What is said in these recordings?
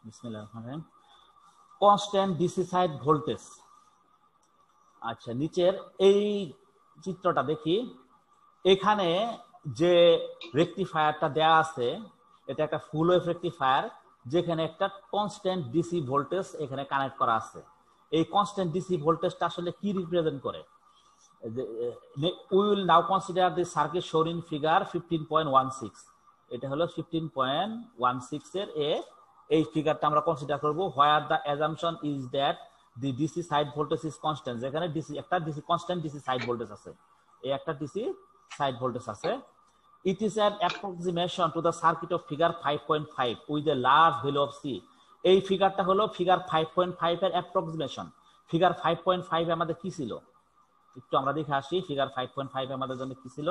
বিসমিল্লাহির constant DC side voltage. আচ্ছা, নিচের এই চিত্রটা দেখি। এখানে যে রেকটিফায়ারটা দেয়া আছে এটা একটা ফুল ওয়েভ রেকটিফায়ার, যেখানে একটা কনস্ট্যান্ট ডিসি ভোল্টেজ এখানে কানেক্ট করা আছে। এই কনস্ট্যান্ট ডিসি ভোল্টেজটা আসলে কি রিপ্রেজেন্ট করে? We will now consider the circuit shown in figure 15.16. এটা হলো 15.16 এর এই ফিগারটা আমরা কনসিডার করব, where the assumption is that the DC side voltage is constant। যেখানে ডিসি একটা DC constant DC side voltage আছে, এই একটা ডিসি সাইড ভোল্টেজ আছে। It is an approximation to the circuit of figure 5.5 with a large value of C। এই ফিগারটা হলো figure 5.5 এর approximation. Figure 5.5 আমাদের কি ছিল একটু আমরা দেখে আসি। ফিগার 5.5 আমাদের জন্য কি ছিল?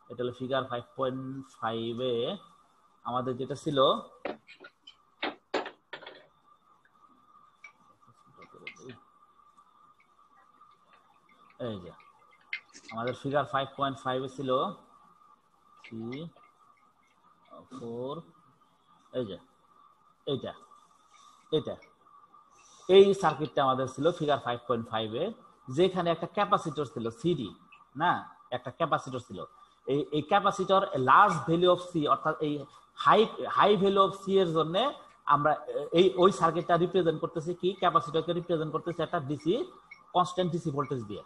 এটা হলো ফিগার 5.5 এ আমাদের যেটা ছিল এই যে আমাদের ফিগার 5.5 এ ছিল 3 4 এই যে এইটা এটা এই সার্কিটটা আমাদের ছিল ফিগার 5.5 এ, যেখানে একটা ক্যাপাসিটর ছিল সিডি, না একটা ক্যাপাসিটর ছিল। এই capacitor large value of C, অর্থাৎ এই হাই ভ্যালু অফ সি এর জন্য আমরা ওই সার্কিটটা রিপ্রেজেন্ট করতেছি কি, ক্যাপাসিটরকে রিপ্রেজেন্ট করতেছি একটা ডিসি কনস্ট্যান্ট ডিসি ভোল্টেজ দিয়ে।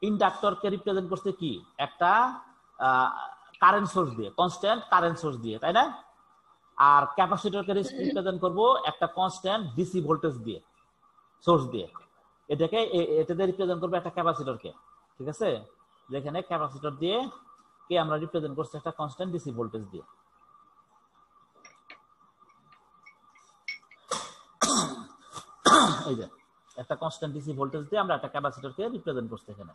ইন্ডাক্টরকে রিপ্রেজেন্ট করছে কি, একটা কারেন্ট সোর্স দিয়ে, কনস্ট্যান্ট কারেন্ট সোর্স দিয়ে, তাই না? আর ক্যাপাসিটরকে রিপ্রেজেন্ট করব একটা কনস্ট্যান্ট ডিসি ভোল্টেজ দিয়ে, সোর্স দিয়ে। এটাতে রিপ্রেজেন্ট করবো একটা ক্যাপাসিটরকে, ঠিক আছে? যেখানে ক্যাপাসিটর দিয়ে কে আমরা রিপ্রেজেন্ট করছি একটা কনস্ট্যান্ট ডিসি ভোল্টেজ দিয়ে। এই যে একটা কনস্ট্যান্ট ডিসি ভোল্টেজ দিয়ে আমরা একটা ক্যাপাসিটরকে রিপ্রেজেন্ট করছি এখানে।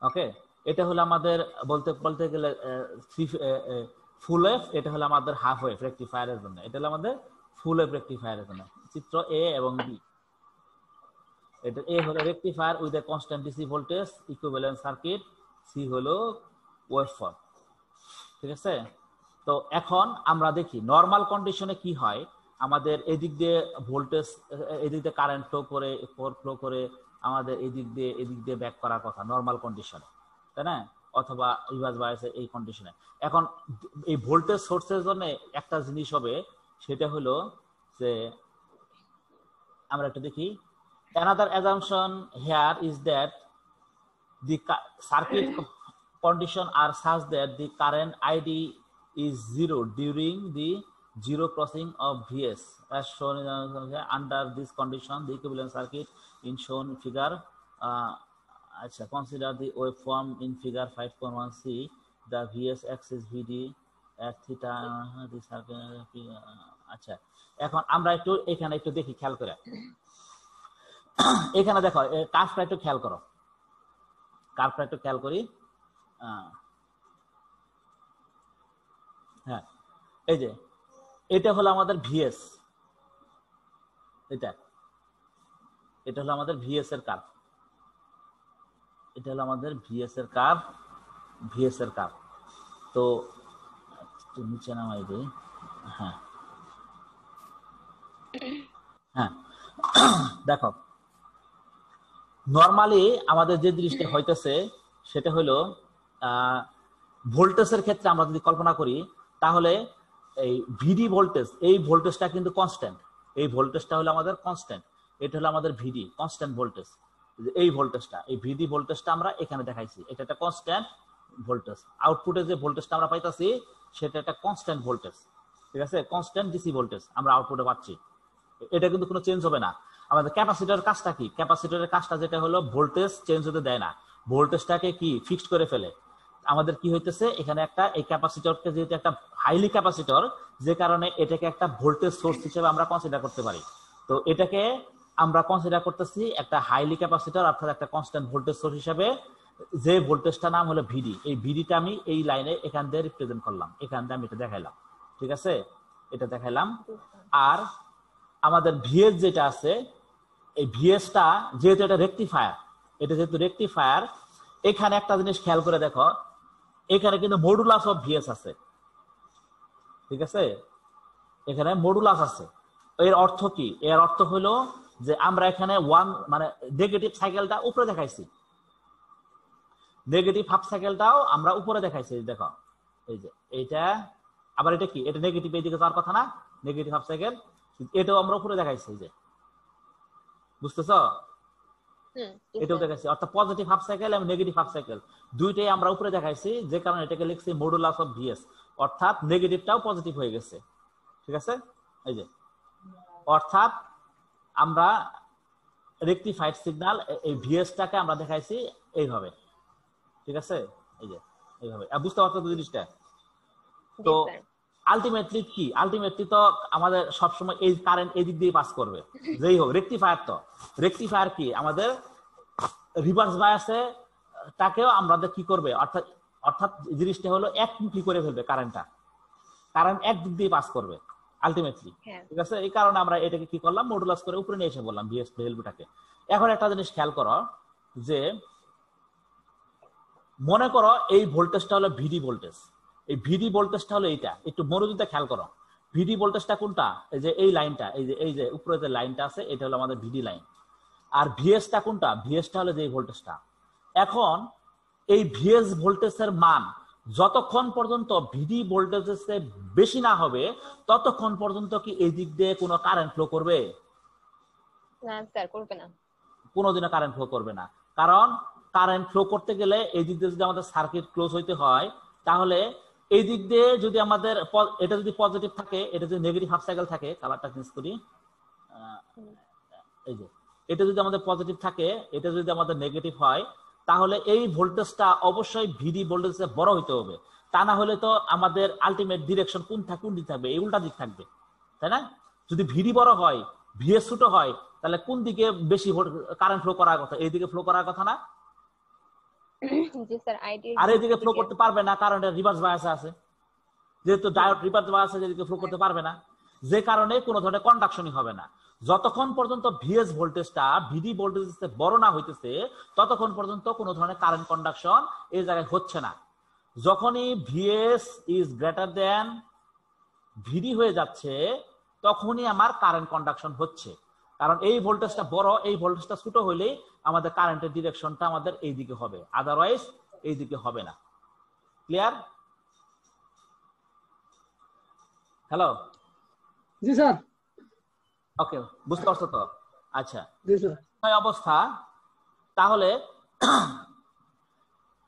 ওকে, এটা হলো আমাদের বলতে গেলে ফুল ওয়েভ, এটা হলো আমাদের হাফ ওয়েভ রেকটিফায়ারের জন্য। এটা হলো আমাদের ফুল ওয়েভ রেকটিফায়ারের জন্য চিত্র এ এবং বি। এটা এ হলো rectifier with a constant DC voltage equivalent circuit, C হলো ওয়েভফর্ম, ঠিক আছে? তো এখন আমরা দেখি নরমাল কন্ডিশনে কি হয়। আমাদের এদিক দিয়ে ভোল্টেজ, এদিক দিয়ে কারেন্ট ফ্লো করে আমাদের এদিক দিয়ে ব্যাক করার কথা নরমাল কন্ডিশনে, তাই না? অথবা রিভার্স বায়াসে এই কন্ডিশনে। এখন এই ভোল্টেজ সোর্সের জন্য একটা জিনিস হবে, সেটা হলো যে আমরা একটু দেখি। another assumption here is that the circuit condition are such that the current ID is 0 during the zero crossing of Vs as shown in under this condition the equivalent circuit in shown figure consider the waveform in figure 5.1c the Vs axis Vd at theta the circuit আচ্ছা এখন আমরা এখানে একটু দেখি, খেয়াল করে এখানে দেখো কার্ভটা একটু খেয়াল করো, কার্ভটা একটু খেয়াল করি। হ্যাঁ, এই যে এটা হলো আমাদের ভিএস, এটা হলো আমাদের ভিএস এর কার্ভ, এটা হলো আমাদের ভিএস এর কার্ভ, ভিএস এর কার্ভ। তো নিচে নামাই দিই। হ্যাঁ হ্যাঁ দেখো নরমালি আমাদের যে জিনিসটা হইতেছে সেটা হলো ভোল্টেজের ক্ষেত্রে আমরা যদি কল্পনা করি তাহলে এই ভিডি ভোল্টেজ, এই ভোল্টেজটা কিন্তু কনস্ট্যান্ট, এই ভোল্টেজটা হলো আমাদের কনস্ট্যান্ট, এটা হলো আমাদের ভিডি কনস্ট্যান্ট ভোল্টেজ। এই ভোল্টেজটা, এই ভিডি ভোল্টেজটা আমরা এখানে দেখাইছি, এটা একটা কনস্ট্যান্ট ভোল্টেজ। আউটপুটে যে ভোল্টেজটা আমরা পাইতাছি সেটা একটা কনস্ট্যান্ট ভোল্টেজ, ঠিক আছে? কনস্ট্যান্ট ডিসি ভোল্টেজ আমরা আউটপুটে পাচ্ছি, এটা কিন্তু কোনো চেঞ্জ হবে না। আমাদের ক্যাপাসিটরের কাজটা কি? ক্যাপাসিটরের কাজটা যেটা হলো ভোল্টেজ চেঞ্জ হতে দেয় না, ভোল্টেজটাকে কি ফিক্সড করে ফেলে। আমাদের কি হইতেছে এখানে একটা এই ক্যাপাসিটরকে যেহেতু একটা হাইলি ক্যাপাসিটর, যে কারণে এটাকে একটা ভোল্টেজ সোর্স হিসেবে আমরা কনসিডার করতে পারি। তো এটাকে আমরা কনসিডার করতেছি একটা হাইলি ক্যাপাসিটর অর্থাৎ একটা কনস্ট্যান্ট ভোল্টেজ সোর্স হিসেবে, যে ভোল্টেজটা নাম হলো ভিডি। এই ভিডিটা আমি এই লাইনে এখান দিয়ে রিপ্রেজেন্ট করলাম, এখান দিয়ে আমি এটা দেখাইলাম, ঠিক আছে? এটা দেখাইলাম। আর আমাদের ভিএস যেটা আছে, এই ভিএসটা যেহেতু এটা রেকটিফায়ার, এটা যেহেতু রেকটিফায়ার, এখানে একটা জিনিস খেয়াল করে দেখো, এখানে কিন্তু মডুলাস অফ ভিএস আছে, ঠিক আছে, এখানে মডুলাস আছে। এর অর্থ কি? এর অর্থ হলো যে আমরা এখানে মানে নেগেটিভ সাইকেলটা উপরে দেখাইছি, নেগেটিভ হাফ সাইকেলটাও আমরা উপরে দেখাইছি। দেখো এই যে এইটা, আবার এটা কি, এটা নেগেটিভ এইদিকে যাওয়ার কথা না, নেগেটিভ হাফ সাইকেল, এটাও আমরা উপরে দেখাইছি। যে বুঝতেছ, এটাও দেখাইছি, অর্থাৎ পজিটিভ হাফ সাইকেল এবং নেগেটিভ হাফ সাইকেল দুইটাই আমরা উপরে দেখাইছি, যে কারণে এটাকে লিখছি মডুলাস অফ ভিএস, অর্থাৎ নেগেটিভটাও পজিটিভ হয়ে গেছে, ঠিক আছে। এই যে অর্থাৎ আমরা রেকটিফাইড সিগন্যাল এই ভিএসটাকে আমরা দেখাইছি এইভাবে, ঠিক আছে, এই যে এইভাবে। বুঝতে পারছো তো জিনিসটা? তো আলটিমেটলি কি, আলটিমেটলি তো আমাদের সবসময় এই কারেন্ট এই দিক দিয়ে পাস করবে, যেই হোক। রেকটিফায়ার তো, রেকটিফায়ার কি আমাদের রিভার্স বায়াসে তাকেও আমাদের কি করবে, অর্থাৎ অর্থাৎ জিনিসটা হলো একমুখী করে ফেলবে কারেন্টটা, কারেন্ট এক দিক দিয়ে পাস করবে আলটিমেটলি, ঠিক আছে। এই কারণে আমরা এটাকে কি করলাম, মডুলাস করে উপরে নিয়ে এসে বললাম ভিএস ভ্যালুটাকে। এখন একটা জিনিস খেয়াল করো, যে মনে করো এই ভোল্টেজটা হলো ভিডি ভোল্টেজ, এই ভিডি ভোল্টেজটা হলো এইটা, একটু মনোযোগ দিয়ে খেয়াল করো। ভিডি ভোল্টেজটা কোনটা? এই যে এই লাইনটা, এই যে উপরে যে লাইনটা আছে, এটা হলো আমাদের ভিডি লাইন। আর ভিএসটা কোনটা? ভিএসটা হলো যে ভোল্টেজটা। এখন এই ভিএস ভোল্টেজের মান যতক্ষণ পর্যন্ত ভিডি ভোল্টেজের চেয়ে বেশি না হবে, ততক্ষণ পর্যন্ত কি এই দিক দিয়ে কোনো কারেন্ট ফ্লো করবে? না স্যার, করবে না, কোনোদিনও কারেন্ট ফ্লো করবে না। কারণ কারেন্ট ফ্লো করতে গেলে এই দিক দিয়ে যদি আমাদের সার্কিট ক্লোজ হইতে হয়, তাহলে এই দিক দিয়ে যদি আমাদের এটা যদি পজিটিভ থাকে, এটা যদি নেগেটিভ হাফ সাইকেল থাকে, কালারটা চেঞ্জ করি, এই যে এটা যদি আমাদের পজিটিভ থাকে, এটা যদি আমাদের নেগেটিভ হয়, তাহলে এই ভোল্টেজটা অবশ্যই ভিডি ভোল্টেজে বড় হইতে হবে, তা না হলে তো আমাদের আলটিমেট ডিরেকশন কোন দিক থাকবে? এই উল্টা দিক থাকবে, তাই না? যদি ভিডি বড় হয়, ভিএস ছোট হয়, তাহলে কোন দিকে বেশি কারেন্ট ফ্লো করার কথা? এই দিকে ফ্লো করার কথা না? আর এইদিকে ফ্লো করতে পারবে না, কারণ এটা রিভার্স বায়াসে আছে, যেহেতু ডায়োড রিভার্স বায়াসে এদিকে ফ্লো করতে পারবে না, যে কারণে কোনো ধরনের কন্ডাকশনই হবে না। যতক্ষণ পর্যন্ত ভিএস ভোল্টেজটা ভিডি ভোল্টেজের চেয়ে বড় না হইতেছে, ততক্ষণ পর্যন্ত কোনো ধরনের কারেন্ট কন্ডাকশন এই জায়গায় হচ্ছে না। যখনই ভিএস ইজ গ্রেটার দেন ভিডি হয়ে যাচ্ছে, তখনই আমার কারেন্ট কন্ডাকশন হচ্ছে। কারণ এই ভোল্টেজটা বড়, এই ভোল্টেজটা ছোট হইলেই আমাদের কারেন্টের ডিরেকশনটা আমাদের এই দিকে হবে, আদারওয়াইজ এই দিকে হবে না। ক্লিয়ার? হ্যালো, জি স্যার। ওকে, বুঝতে পারছো তো? আচ্ছা, জি স্যার। অবস্থা তাহলে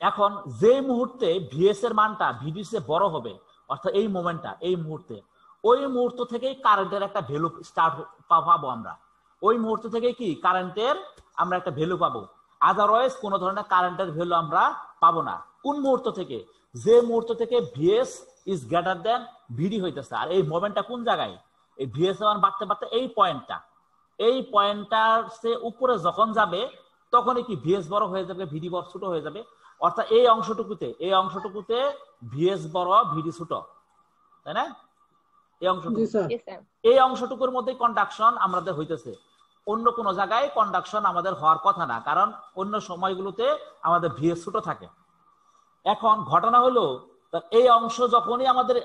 এখন যে মুহূর্তে ভিএস এর মানটা ভিডি চেয়ে বড় হবে, অর্থাৎ এই মোমেন্টটা, এই মুহূর্তে, ওই মুহূর্ত থেকেই কারেন্টের একটা ভ্যালু স্টার্ট পাবো আমরা। ওই মুহূর্ত থেকেই কি কারেন্টের আমরা একটা ভ্যালু পাবো, আদারওয়াইজ কোনো ধরনের কারেন্টের ভ্যালু আমরা পাবো না। কোন মুহূর্ত থেকে? যে মুহূর্ত থেকে ভিএস ইজ গ্রেটার দেন ভিডি হইতেছে। আর এই মোমেন্টটা কোন জায়গায়? এই ভিএস মান বাড়তে বাড়তে এই পয়েন্টটা, এই পয়েন্টটার সে উপরে যখন যাবে, তখনই কি ভিএস বড় হয়ে যাবে, ভিডি বড় ছোট হয়ে যাবে। অর্থাৎ এই অংশটুকুতে ভিএস বড়, ভিডি ছোট, তাই না? এই অংশটুকুর মধ্যে কন্ডাকশন আমাদের হইতেছে, অন্য কোন জায়গায় কন্ডাকশন আমাদের হওয়ার কথা না, কারণ অন্য সময়গুলোতে আমাদের ভিএস ছোট থাকে। এখন ঘটনা হলো, এই অংশ যখনই আমাদের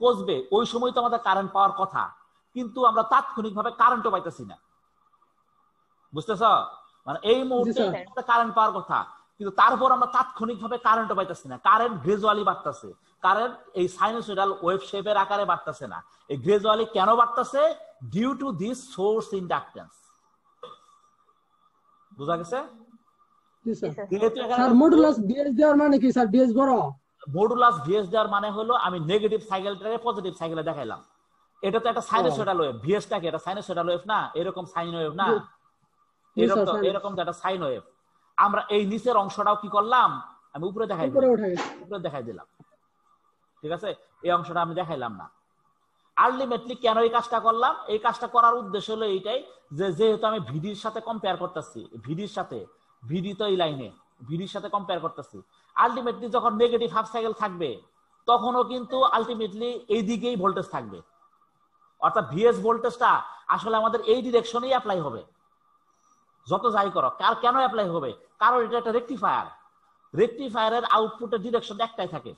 পৌঁছবে, ওই সময় তো আমাদের কারেন্ট পাওয়ার কথা, কিন্তু আমরা তাৎক্ষণিকভাবে কারেন্টও পাইতেছি না। বুঝতেছ? মানে এই মুহূর্তে কারেন্ট পাওয়ার কথা, কিন্তু তারপর আমরা তাৎক্ষণিকভাবে কারেন্টও পাইতেছি না। কারেন্ট গ্রেজুয়ালি বাড়তেছে, কারেন্ট এই সাইনোসয়েডাল ওয়েভ শেপের আকারে বাড়তেছে না। এই গ্রেজুয়ালি কেন বাড়তেছে? Due to this source inductance. বুঝা গেছে? মডুলাস ভিএস দেওয়ার মানে কি স্যার? ভিএস বড়, মডুলাস ভিএস দেওয়ার মানে হলো আমি নেগেটিভ সাইকেলটাকে পজিটিভ সাইকেলে দেখাইলাম। এটা তো একটা সাইনোসয়েডাল ওয়েভ, ভিএসটা কি এটা সাইনোসয়েডাল ওয়েভ না? এরকম সাইন ওয়েভ না, এরকম তো একটা সাইন ওয়েভ। আমরা এই নিচের অংশটাও কি করলাম, আমি উপরে দেখাই দিলাম, ঠিক আছে? এই অংশটা আমি দেখাইলাম না। আলটিমেটলি কেন এই কাজটা করলাম? এই কাজটা করার উদ্দেশ্য হলো এইটাই, যে যেহেতু আমি ভিডির সাথে কম্পেয়ার করতেছি, ভিডি তো এই লাইনে, ভিডির সাথে কম্পেয়ার করতেছি, আলটিমেটলি যখন নেগেটিভ হাফ সাইকেল থাকবে, তখনও কিন্তু আলটিমেটলি এই দিকেই ভোল্টেজ থাকবে। অর্থাৎ ভিএস ভোল্টেজটা আসলে আমাদের এই ডিরেকশনেই অ্যাপ্লাই হবে, যত যাই করো। কেন অ্যাপ্লাই হবে? কারণ এটা একটা রেকটিফায়ার। রেকটিফায়ারের আউটপুটের ডিরেকশন একটাই থাকে,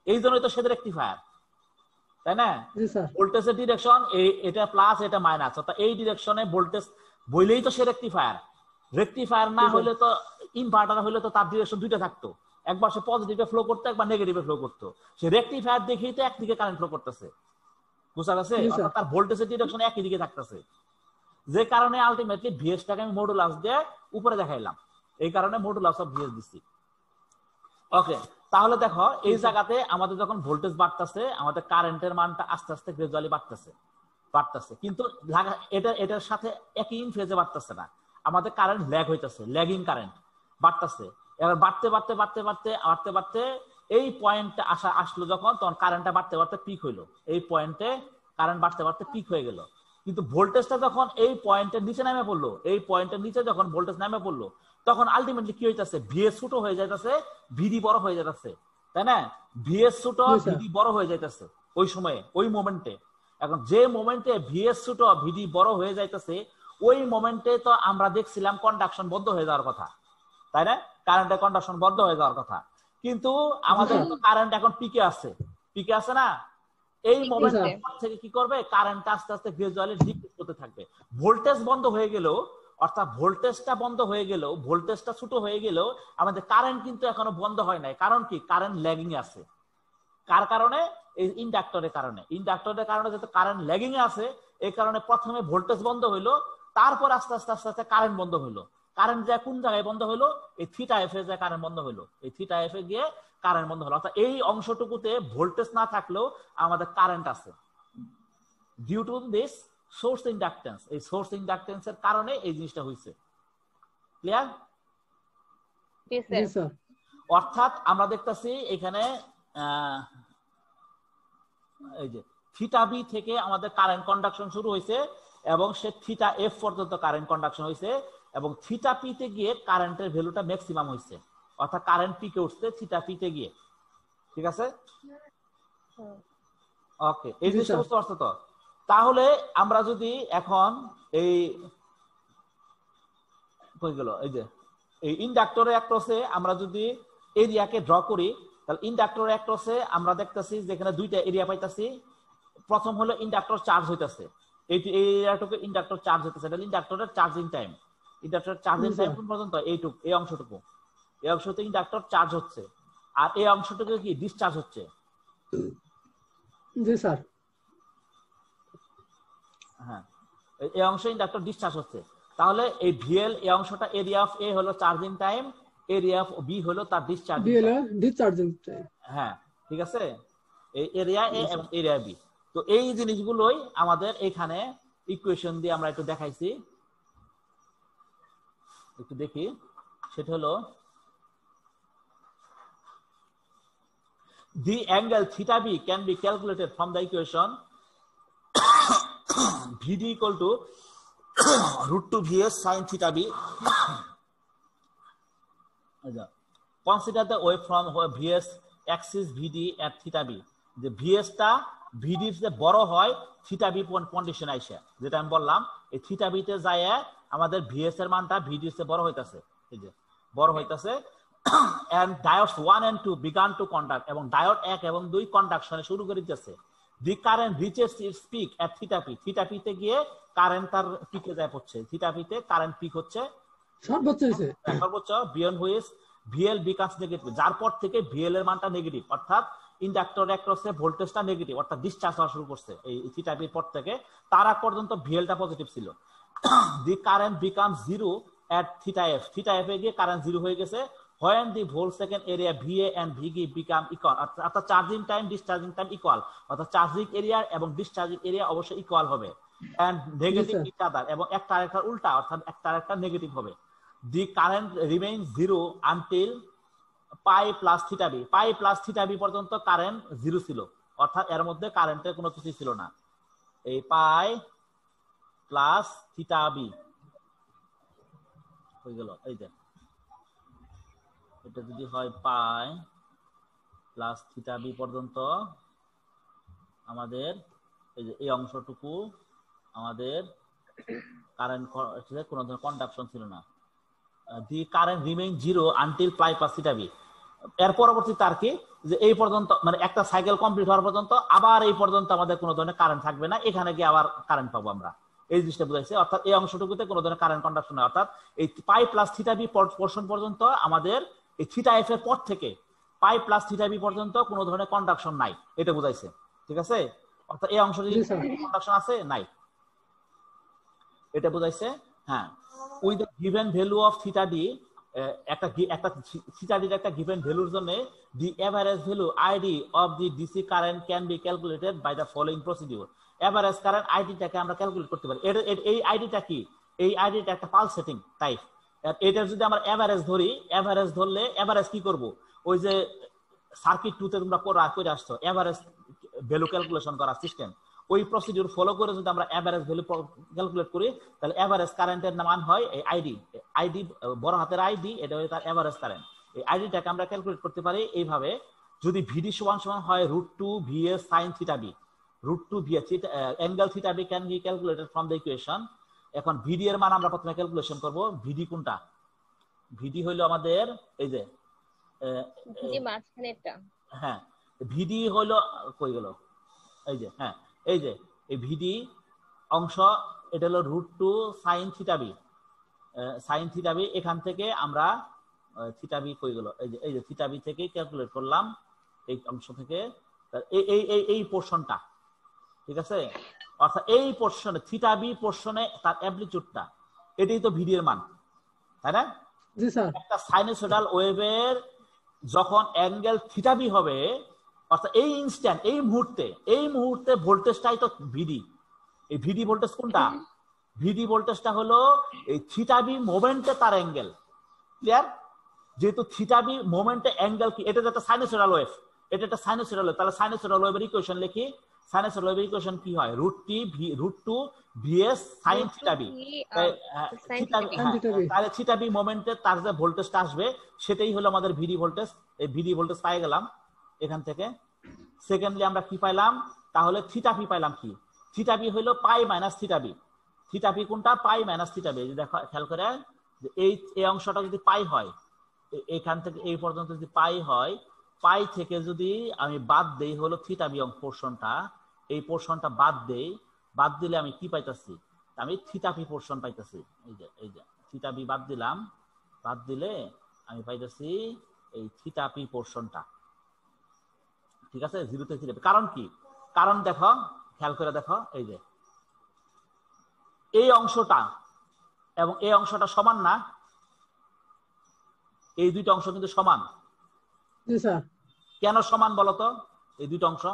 এই জন্যই তো সেটা রেকটিফায়ার, তাই না? জি স্যার ভোল্টেজের ডিরেকশন এটা প্লাস এটা মাইনাস, অর্থাৎ এই ডিরেকশনে ভোল্টেজ বইলেই তো সে রেকটিফায়ার। রেকটিফায়ার না হলে তো, ইনভার্টার হলে তো তার ডিরেকশন দুইটা থাকতো, একবার সে পজিটিভে ফ্লো করতো, একবার নেগেটিভে ফ্লো করতো। সে রেকটিফায়ার দেখেই তো একদিকে কারেন্ট ফ্লো করতেছে, বুঝা গেছে? অর্থাৎ তার ভোল্টেজের ডিরেকশন একই দিকে থাকতেছে, যে কারণে আলটিমেটলি ভিএসটাকে আমি মডুলাস দিয়ে উপরে দেখাইলাম, এই কারণে মডুলাস অফ ভিএস দিছি। ওকে, তাহলে দেখো এই জায়গাতে আমাদের যখন ভোল্টেজ বাড়তেছে, আমাদের কারেন্টের মানটা আস্তে আস্তে গ্রাজুয়ালি বাড়তেছে, কিন্তু এটার সাথে একই ইন ফেজে বাড়তেছে না, আমাদের কারেন্ট ল্যাগ হইতেছে, ল্যাগিং কারেন্ট বাড়তেছে। এবার বাড়তে এই পয়েন্টে আসলো যখন, তখন কারেন্টটা বাড়তে পিক হইলো, এই পয়েন্টে কারেন্ট বাড়তে পিক হয়ে গেল। কিন্তু ভোল্টেজটা যখন এই পয়েন্টের নিচে নামে পড়লো, এই পয়েন্টের নিচে যখন ভোল্টেজ নামে পড়লো, তখন আলটিমেটলি কি হইতাছে, ভিএস ছোট হয়ে যাইতেছে, ভিডি বড় হয়ে যাইতেছে, তাই না? ভিএস ছোট, ভিডি বড় হয়ে যাইতেছে ওই সময়ে, ওই মোমেন্টে। এখন যে মোমেন্টে ভিএস ছোট, ভিডি বড় হয়ে যাইতেছে, ওই মোমেন্টে তো আমরা দেখছিলাম কন্ডাকশন বন্ধ হয়ে যাওয়ার কথা, তাই না? কারেন্টের কন্ডাকশন বন্ধ হয়ে যাওয়ার কথা, কিন্তু আমাদের কারেন্ট এখন পিকে আছে না? এই মোমেন্ট থেকে কি করবে, কারেন্ট আস্তে আস্তে গ্রাজুয়ালি ডিক্রিজ করতে থাকবে। ভোল্টেজ বন্ধ হয়ে গেল, অর্থাৎ ভোল্টেজটা বন্ধ হয়ে গেল, ভোল্টেজটা ছোট হয়ে গেল, আমাদের কারেন্ট কিন্তু এখনো বন্ধ হয় নাই। কারণ কি? কারেন্ট ল্যাগিং এ আছে। কার কারণে? এই ইন্ডাক্টরের কারণে। ইন্ডাক্টরের কারণে যেহেতু কারেন্ট ল্যাগিং এ আছে, এই কারণে প্রথমে ভোল্টেজ বন্ধ হইলো, তারপর আস্তে আস্তে কারেন্ট বন্ধ হইলো। কারেন্ট যায় কোন জায়গায় বন্ধ হইলো? এই থিটা এফ এ যায় কারেন্ট বন্ধ হইলো, এই থিটা এফ এ গিয়ে কারেন্ট বন্ধ হলো। অর্থাৎ এই অংশটুকুতে ভোল্টেজ না থাকলেও আমাদের কারেন্ট আছে, due to this source inductance. এই সোর্স ইন্ডাকটেন্সের কারণে এই জিনিসটা হইছে। ক্লিয়ার? অর্থাৎ আমরা দেখতেছি এখানে এই যে থিটা বি থেকে আমাদের কারেন্ট কন্ডাকশন শুরু হয়েছে, এবং সে থিটা এফ পর্যন্ত কারেন্ট কন্ডাকশন হয়েছে, এবং থিটা পি তে গিয়ে কারেন্টের ভ্যালুটা ম্যাক্সিমাম হয়েছে, অর্থাৎ কারেন্ট পিকে উঠছে থিটা পি তে গিয়ে। ঠিক আছে? ওকে, এই জিনিসটা বুঝতে পারছো তো? তাহলে আমরা যদি এখন এই কই গেল, এই যে এই ইন্ডাক্টরের অ্যাক্রসে আমরা যদি এরিয়াকে ড্র করি, তাহলে ইন্ডাক্টরের অ্যাক্রসে আমরা দেখতেছি যেখানে দুইটা এরিয়া পাইতাছি। প্রথম হলো ইন্ডাক্টর চার্জ হইতাছে, এই এরিয়াটুকু ইন্ডাক্টর চার্জ হইতাছে, এটা ইন্ডাক্টরের চার্জিং টাইম। ইন্ডাক্টরের চার্জিং টাইম কোন পর্যন্ত? এইটুকু, এই অংশটুকু, এই অংশতে ইন্ডাক্টর চার্জ হচ্ছে, আর এই অংশটুকু কি ডিসচার্জ হচ্ছে। জি স্যার। হ্যাঁ, এই অংশে ইন্ডাক্টর ডিসচার্জ হচ্ছে। তাহলে এই ভিএল, এই অংশটা এরিয়া অফ এ হলো charging time, area of B হলো তার ডিসচার্জিং টাইম। হ্যাঁ, ঠিক আছে? এই এরিয়া এ এবং এরিয়া বি। তো এই জিনিসগুলোই আমাদের এখানে ইকুয়েশন দিয়ে আমরা একটু দেখাইছি, একটু দেখি। সেটা হলো the angle theta b can be calculated from the equation VD equal to root 2 VS sin theta b. Consider the wave from VS axis VD at theta b. যে VS টা VD তে বড় হয় থিটা বি কন্ডিশন আইসা, যেটা আমি বললাম, এই থিটা বি তে যায় আমাদের VS এর মানটা VD তে বড় হইতাছে, এই যে বড় হইতাছে। and diodes 1 and 2 began to conduct, এবং ডায়োড 1 এবং 2 কন্ডাকশনে শুরু করে দিতেছে। the current reaches its peak at theta p. Theta P তে গিয়ে কারেন্ট তার পিকে যায় পড়ছে, থিটা পি তে কারেন্ট পিক হচ্ছে সর্বোচ্চ, beyond which VL becomes negative, যার পর থেকে ভিএল এর মানটা নেগেটিভ, অর্থাৎ ইন্ডাক্টর অ্যাক্রসে ভোল্টেজটা নেগেটিভ, অর্থাৎ ডিসচার্জ হওয়া শুরু করছে এই থিটা পির পর থেকে। তার আগ পর্যন্ত ভিএলটা পজিটিভ ছিল। the current becomes zero at theta f. Theta F এ গিয়ে কারেন্ট জিরো হয়ে গেছে when the volt second area VA and VG become equal, অর্থাৎ charging time discharging time equal, অর্থাৎ চার্জিং এরিয়া এবং ডিসচার্জিং এরিয়া অবশ্যই equal হবে, and negative each other, এবং একটা আরেকটার উল্টা, অর্থাৎ একটা আরেকটা নেগেটিভ হবে। the current remains zero until pi plus theta B. Pi plus theta B পর্যন্ত কারেন্ট জিরো ছিল, অর্থাৎ এর মধ্যে কারেন্টের কোনো কিছু ছিল না। এই পাই প্লাস থিটা বি হয়ে গেল, এই যে এটা যদি হয় পাই প্লাস থিটা বি পর্যন্ত আমাদের এই যে এই অংশটুকু আমাদের কারেন্ট, কোনো ধরনের কন্ডাকশন ছিল না। The current remain 0 until pi plus theta B. এর পরবর্তী তার কি যে এই পর্যন্ত মানে একটা সাইকেল কমপ্লিট হওয়ার পর্যন্ত আবার এই পর্যন্ত আমাদের কোনো ধরনের কারেন্ট থাকবে না, এখানে গিয়ে আবার কারেন্ট পাবো আমরা। এই জিনিসটা বুঝাইছে, অর্থাৎ এই অংশটুকুতে কোনো ধরনের কারেন্ট কন্ডাকশন হয়, অর্থাৎ এই pi plus theta B portion পর্যন্ত আমাদের এই থিটা এফ এর পর থেকে পাই প্লাস থিটা বি পর্যন্ত কোনো ধরনের কন্ডাকশন নাই, এটা বুঝাইছে। ঠিক আছে, অর্থাৎ এই অংশটি কন্ডাকশন আছে নাই, এটা বুঝাইছে। হ্যাঁ, with the given value of theta D, একটা থিটা ডির একটা গিভেন ভ্যালুর জন্য the average value ID of the DC current can be calculated by the following procedure. Average current আইডিটাকে আমরা ক্যালকুলেট করতে পারি। এই আইডিটা কি? এই আইডিটা একটা পালস সেটিং টাইপ। এটা যদি আমরা এভারেজ ধরি, এভারেজ ধরলে এভারেজ কি করব, ওই যে সার্কিট 2 তে তোমরা করে আসছো এভারেজ ভ্যালু ক্যালকুলেশন করার সিস্টেম, ওই প্রসিডিউর ফলো করে যদি আমরা এভারেজ ভ্যালু ক্যালকুলেট করি, তাহলে এভারেজ কারেন্টের মান হয় এই আইডি বড় হাতের আইডি, এটা হয় তার এভারেজ কারেন্ট। এই আইডিটাকে আমরা ক্যালকুলেট করতে পারি এইভাবে, যদি ভিডি সমান সমান হয় √2 VS sin theta B, √2 VS angle theta B can be calculated from the equation. এখন ভিডি এর মান আমরা প্রথমে ক্যালকুলেশন করব। ভিডি কোনটা? ভিডি হলো আমাদের এই যে ভিডি মাঝখানেরটা। হ্যাঁ, ভিডি হলো কই গেল, এই যে হ্যাঁ, এই যে এই ভিডি অংশ, এটা হলো √2 sin theta B, sin theta B. এখান থেকে আমরা থিটা বি কই গেল, এই যে থিটা বি থেকে ক্যালকুলেট করলাম এই অংশ থেকে এই পোরশনটা। ঠিক আছে, অর্থাৎ এই পোরশনে থিটা বি পোরশনে তার অ্যামপ্লিটিউডটা, এটাই তো ভিডি এর মান, তাই না? জি স্যার। একটা সাইনোসয়েডাল ওয়েভের যখন অ্যাঙ্গেল থিটা বি হবে, অর্থাৎ এই ইনস্ট্যান্ট, এই মুহূর্তে ভোল্টেজটাই তো ভিডি। এই ভিডি ভোল্টেজ কোনটা? ভিডি ভোল্টেজটা হলো এই থিটা বি মোমেন্টে তার অ্যাঙ্গেল। ক্লিয়ার? যেহেতু থিটা বি মোমেন্টে অ্যাঙ্গেল কি, এটা একটা সাইনোসয়েডাল ওয়েভ, এটা একটা সাইনোসয়েডাল ওয়েভ, তাহলে সাইনোসয়েডাল ওয়েভের ইকুয়েশন লিখি। সাইনোসয়েডাল ওয়েভের ইকুয়েশন কি হয়? √2 ভিএস sin থিটা বি। তাহলে থিটা বি মোমেন্টে তার যে ভোল্টেজটা আসবে সেটাই হলো আমাদের ভিডি ভোল্টেজ। এই ভিডি ভোল্টেজ পাই গেলাম এখান থেকে। সেকেন্ডলি আমরা কি পাইলাম? তাহলে থিটা পি পাইলাম কি? থিটা পি হলো pi minus theta B. Theta P কোনটা? Pi minus theta B. দেখো খেয়াল করে, যে এই অংশটা যদি পাই হয়, এখান থেকে এই পর্যন্ত যদি পাই হয়, পাই থেকে যদি আমি বাদ দেই হলো থিটা বি পোরশনটা, এই পোরশনটা বাদ দিলে আমি কি পাইতাছি? আমি থিটা পি পোরশন পাইতাছি। এই যে থিটা বি বাদ দিলাম, বাদ দিলে আমি পাইতাছি এই থিটা পি পোরশনটা। ঠিক আছে, 0 থেকে থিটা পি। কারণ কি? কারণ দেখো, খেয়াল করে দেখো, এই যে এই অংশটা এবং এই অংশটা সমান না? এই দুইটা অংশ কিন্তু সমান। জি স্যার। কেন সমান বলতো? এই দুইটা অংশ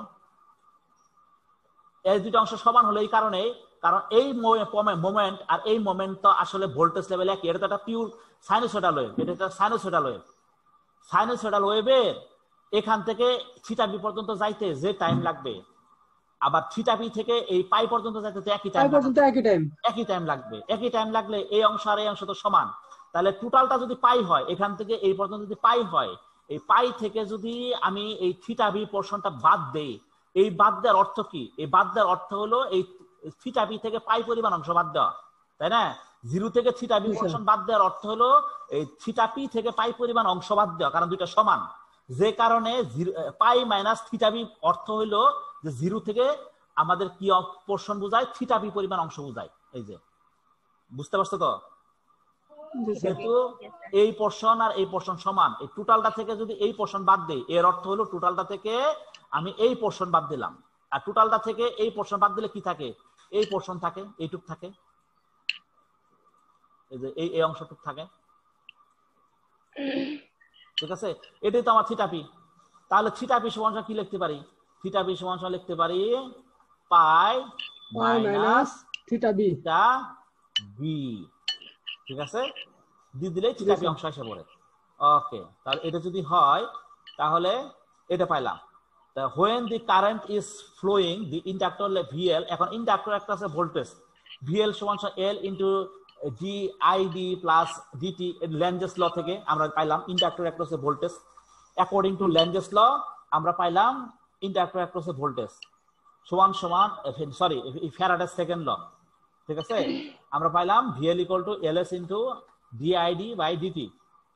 সমান হলো এই কারণে, কারণ এই মোমেন্ট আর এই মোমেন্ট তো আসলে ভোল্টেজ লেভেল একই। এটা তো একটা পিওর সাইনোসয়েডাল ওয়েভ, এটা একটা সাইনোসয়েডাল ওয়েভ। সাইনোসয়েডাল ওয়েভের এখান থেকে থিটা বি পর্যন্ত যাইতে যে টাইম লাগবে, আবার থিটা বি থেকে এই পাই পর্যন্ত যাইতে তো একই টাইম লাগবে। একই টাইম লাগলে এই অংশ আর এই অংশ তো সমান। তাহলে টোটালটা যদি পাই হয়, এখান থেকে এই পর্যন্ত যদি পাই হয়, এই পাই থেকে যদি আমি এই থিটা বি পোরশনটা বাদ দেই, এই বাদ দেওয়ার অর্থ কি? এই বাদ দেওয়ার অর্থ হলো এই থিটা বি থেকে পাই পরিমাণ অংশ বাদ দেওয়া, তাই না? 0 থেকে থিটা বি পোরশন বাদ দেওয়ার অর্থ হলো এই থিটা পি থেকে পাই পরিমাণ অংশ বাদ দেওয়া, কারণ দুইটা সমান। যে কারণে পাই মাইনাস থিটা বি অর্থ হইলো যে 0 থেকে আমাদের কি পোরশন বোঝায়? থিটা বি পরিমাণ অংশ বোঝায়। এই যে বুঝতে পারছো তো? যেহেতু এই পোরশন আর এই পোরশন সমান, এই টোটালটা থেকে যদি এই পোরশন বাদ দেই, এর অর্থ হলো টোটালটা থেকে আমি এই পোরশন বাদ দিলাম। আর টোটালটা থেকে এই পোরশন বাদ দিলে কি থাকে? এই পোরশন থাকে, এইটুক থাকে, এই যে এই অংশটুক থাকে। ঠিক আছে, এটাই তো আমার থিটা পি। তাহলে থিটা পি সমান কি লিখতে পারি? থিটা পি সমান লিখতে পারি পাই মাইনাস থিটা বি। ঠিক আছে, দিয়ে দিলেই থিটা পি অংশ এসে পড়ে। ওকে, তাহলে এটা যদি হয় তাহলে এটা পাইলাম। when the current is flowing the inductor VL, এখন ইন্ডাক্টর একটা আছে ভোল্টেজ VL সমান L into dID plus dt, ল্যাঞ্জেস ল থেকে আমরা পাইলাম ইন্ডাক্টর একটা আছে ভোল্টেজ। অ্যাকর্ডিং টু ল্যাঞ্জেস ল আমরা পাইলাম ইন্ডাক্টর একটা আছে ভোল্টেজ সমান ফ্যারাডেস সেকেন্ড ল। ঠিক আছে, আমরা পাইলাম VL equal to LS into DID by DT,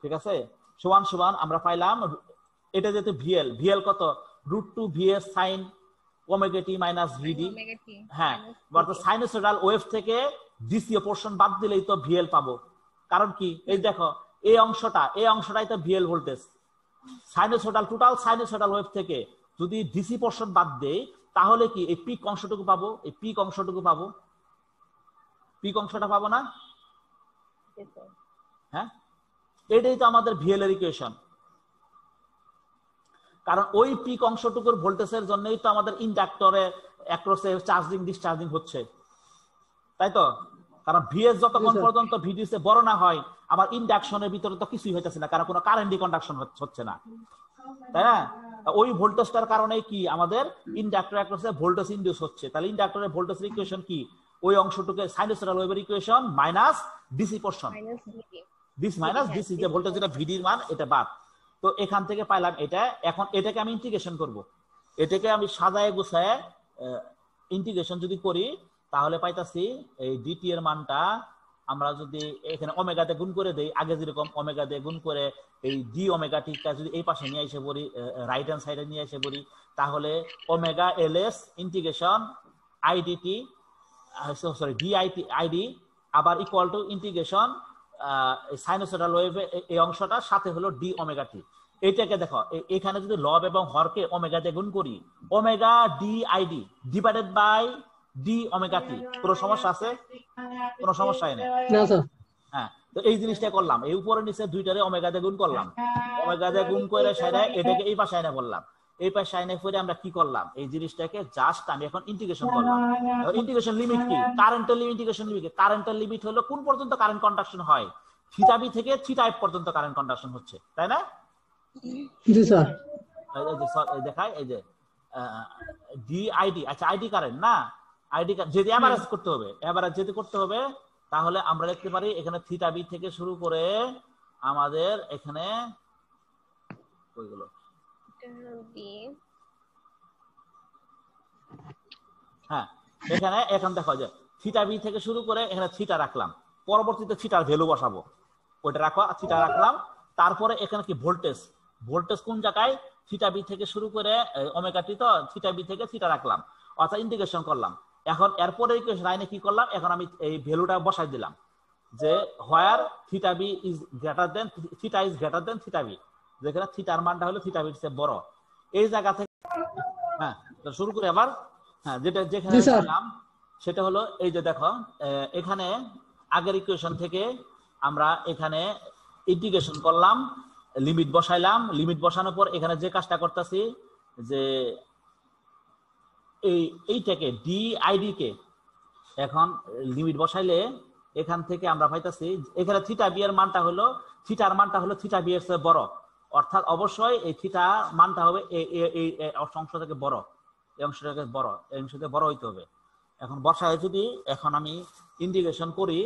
ঠিক আছে, সমান সমান আমরা পাইলাম এটা যেহেতু ভিএল, ভিএল কত √2 VS sine omega t minus ভিডি। হ্যাঁ, অর্থাৎ সাইনোসয়েডাল ওয়েভ থেকে ডিসি পোরশন বাদ দিলেই তো ভিএল পাবো। কারণ কি, এই দেখো এই অংশটাই তো VL voltage. Sinusoidal total sinusoidal wave থেকে যদি ডিসি পোরশন বাদ দেই তাহলে কি এই পিক অংশটুকু পাবো, এই পিক অংশটুকু পাবো, পিক অংশটা পাবো না? হ্যাঁ, এটাই তো আমাদের ভিএল এর ইকুয়েশন। কারণ ওই পিক অংশটুকুর ভোল্টেজের জন্যই তো আমাদের ইন্ডাক্টরে অ্যাক্রসে চার্জিং ডিসচার্জিং হচ্ছে, তাই তো? কারণ ভিএস যতক্ষণ পর্যন্ত ভিডিসে বড় না হয় আবার ইন্ডাকশনের ভিতরে তো কিছুই হইতেছে না, কারণ কোনো কারেন্টই কন্ডাকশন হচ্ছে না, তাই না? ওই ভোল্টেজটার কারণে কি আমাদের ইন্ডাক্টর অ্যাক্রসে ভোল্টেজ ইনডিউস হচ্ছে। তাহলে ইন্ডাক্টরের ভোল্টেজের ইকুয়েশন কি, ওই অংশটুকু সাইনোসয়েডাল ওয়েভের equation minus DC portion, this minus DC যে ভোল্টেজ যেটা ভিডির মান এটা বাদ। তো এখান থেকে পাইলাম এটা। এখন এটাকে আমি ইন্টিগ্রেশন করব, এটাকে আমি সাজায় গুছায় ইন্টিগ্রেশন যদি করি তাহলে পাইতাছি এই ডিটি এর মানটা আমরা যদি এখানে ওমেগাতে গুণ করে দেই, আগে যেরকম ওমেগা দিয়ে গুণ করে এই ডি ওমেগা টিটা যদি এই পাশে নিয়ে এসে পড়ি, রাইট হ্যান্ড সাইডে নিয়ে এসে পড়ি, তাহলে ওমেগা এলএস ইন্টিগ্রেশন আইডিটি সরি ডিআইটি আইডি আবার equal to integration sinusoidal wave এই অংশটার সাথে হলো ডি ওমেগা টি। এটাকে দেখো এখানে যদি লব এবং হরকে ওমেগা দিয়ে গুণ করি, omega D ID divided by D omega T, কোনো সমস্যা আছে? কোনো সমস্যা নেই। হ্যাঁ, তো এই জিনিসটা করলাম, এই উপরে নিচে দুইটারে ওমেগা দিয়ে গুণ করলাম, ওমেগা দিয়ে গুণ করে সেটা এটাকে এই পাশে এনে বললাম, এই পাশে এনে পরে আমরা কি করলাম, এই জিনিসটাকে জাস্ট আমি এখন ইন্টিগ্রেশন করলাম। ইন্টিগ্রেশন লিমিট কি, কারেন্টের ইন্টিগ্রেশন লিমিট, কারেন্টের লিমিট হলো কোন পর্যন্ত কারেন্ট কন্ডাকশন হয়, থিটা বি থেকে থিটা এফ পর্যন্ত কারেন্ট কন্ডাকশন হচ্ছে, তাই না? জি স্যার। এই দেখাই এই যে ডিআইডি, আচ্ছা আইডি কারেন্ট না, আইডি যদি এভারেজ করতে হবে, এভারেজ যদি করতে হবে তাহলে আমরা লিখতে পারি এখানে থিটা বি থেকে শুরু করে আমাদের এখানে ওইগুলো হ্যাঁ এখানে এখন দেখো যে থিটা বি থেকে শুরু করে এখানে থিটা রাখলাম, পরবর্তীতে থিটার ভ্যালু বসাবো, ওইটা রাখো, থিটা রাখলাম। তারপরে এখানে কি ভোল্টেজ, ভোল্টেজ কোন জায়গায়, থিটা বি থেকে শুরু করে ওমেগা টি, তো থিটা বি থেকে থিটা রাখলাম, অর্থাৎ ইন্টিগ্রেশন করলাম। এখন এরপরে লাইনে কি করলাম, এখন আমি এই ভ্যালুটা বসাই দিলাম যে where theta B is greater than theta is greater than theta B, যেখানে থিটার মানটা হলো থিটা বির চেয়ে বড়, এই জায়গা থেকে হ্যাঁ শুরু করে আবার হ্যাঁ যেটা যেখানে ছিলাম সেটা হলো এই যে দেখো এখানে আগের ইকুয়েশন থেকে আমরা এখানে ইন্টিগ্রেশন করলাম, লিমিট বসাইলাম, লিমিট বসানোর পর এখানে যে কাজটা করতেছি যে এইটাকে ডিআইডি কে এখন লিমিট বসাইলে এখান থেকে আমরা পাইতাছি এখানে থিটা বি এর মানটা হলো থিটার মানটা হলো থিটা বি এর চেয়ে বড়, অর্থাৎ অবশ্যই এই থিটা মানটা হবে এই অংশ থেকে বড়, এই অংশ থেকে বড়, এই অংশ থেকে বড় হইতে হবে। এখন বসায় যদি এখন আমি ইন্টিগ্রেশন করি